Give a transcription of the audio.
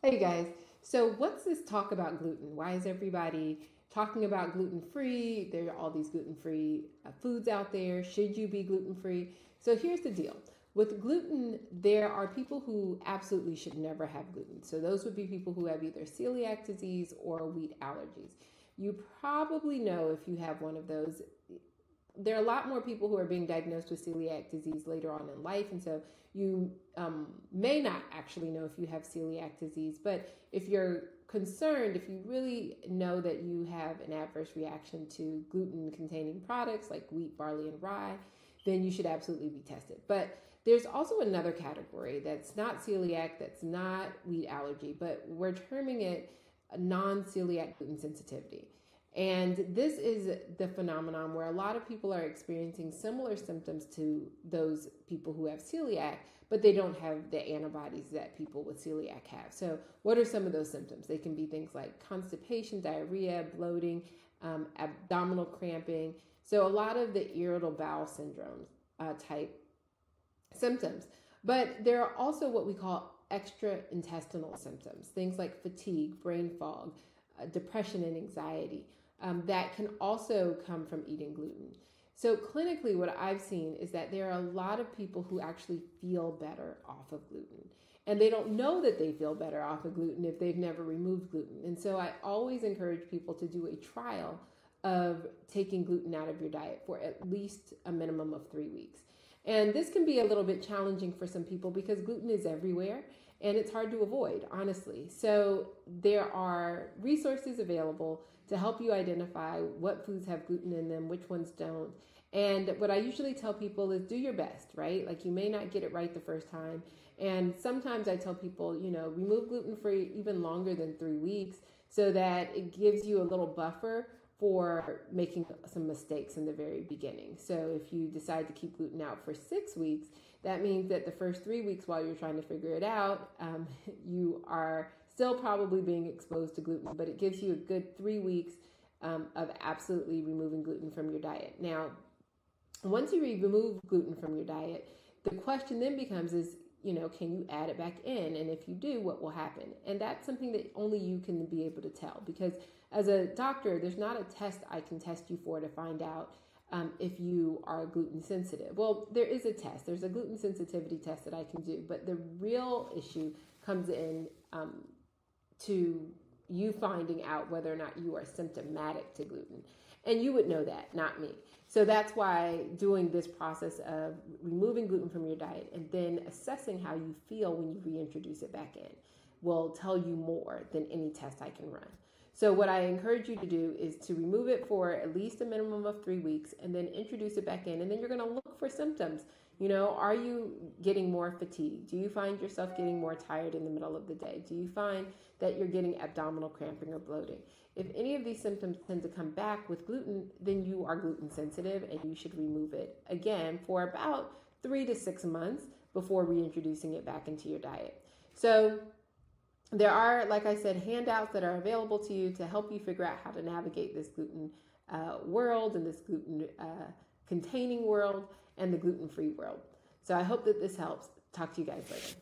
Hey guys, so what's this talk about gluten? Why is everybody talking about gluten free? There are all these gluten free foods out there. Should you be gluten free? So here's the deal with gluten, there are people who absolutely should never have gluten. So those would be people who have either celiac disease or wheat allergies. You probably know if you have one of those. There are a lot more people who are being diagnosed with celiac disease later on in life, and so you may not actually know if you have celiac disease. But if you're concerned, if you really know that you have an adverse reaction to gluten containing products like wheat, barley, and rye, then you should absolutely be tested. But there's also another category that's not celiac, that's not wheat allergy, but we're terming it a non-celiac gluten sensitivity. And this is the phenomenon where a lot of people are experiencing similar symptoms to those people who have celiac, but they don't have the antibodies that people with celiac have. So, what are some of those symptoms? They can be things like constipation, diarrhea, bloating, abdominal cramping. So, a lot of the irritable bowel syndrome type symptoms. But there are also what we call extra intestinal symptoms, things like fatigue, brain fog, depression, and anxiety that can also come from eating gluten. So, clinically, what I've seen is that there are a lot of people who actually feel better off of gluten. And they don't know that they feel better off of gluten if they've never removed gluten. And so, I always encourage people to do a trial of taking gluten out of your diet for at least a minimum of 3 weeks. And this can be a little bit challenging for some people because gluten is everywhere and it's hard to avoid, honestly. So there are resources available to help you identify what foods have gluten in them, which ones don't. And what I usually tell people is do your best, right? Like you may not get it right the first time. And sometimes I tell people, remove gluten free even longer than 3 weeks so that it gives you a little buffer for making some mistakes in the very beginning. So if you decide to keep gluten out for 6 weeks, that means that the first 3 weeks while you're trying to figure it out, you are still probably being exposed to gluten, but it gives you a good 3 weeks of absolutely removing gluten from your diet. Now, once you remove gluten from your diet, the question then becomes is, can you add it back in? And if you do, what will happen? And that's something that only you can be able to tell because as a doctor, there's not a test I can test you for to find out if you are gluten sensitive. Well, there is a test. There's a gluten sensitivity test that I can do, but the real issue comes in to you finding out whether or not you are symptomatic to gluten. And you would know that, not me. So that's why doing this process of removing gluten from your diet and then assessing how you feel when you reintroduce it back in will tell you more than any test I can run. So what I encourage you to do is to remove it for at least a minimum of 3 weeks and then introduce it back in. And then you're going to look for symptoms. Are you getting more fatigued? Do you find yourself getting more tired in the middle of the day? Do you find that you're getting abdominal cramping or bloating? If any of these symptoms tend to come back with gluten, then you are gluten sensitive and you should remove it again for about 3 to 6 months before reintroducing it back into your diet. So there are, like I said, handouts that are available to you to help you figure out how to navigate this gluten world and this gluten containing world and the gluten-free world. So I hope that this helps. Talk to you guys later.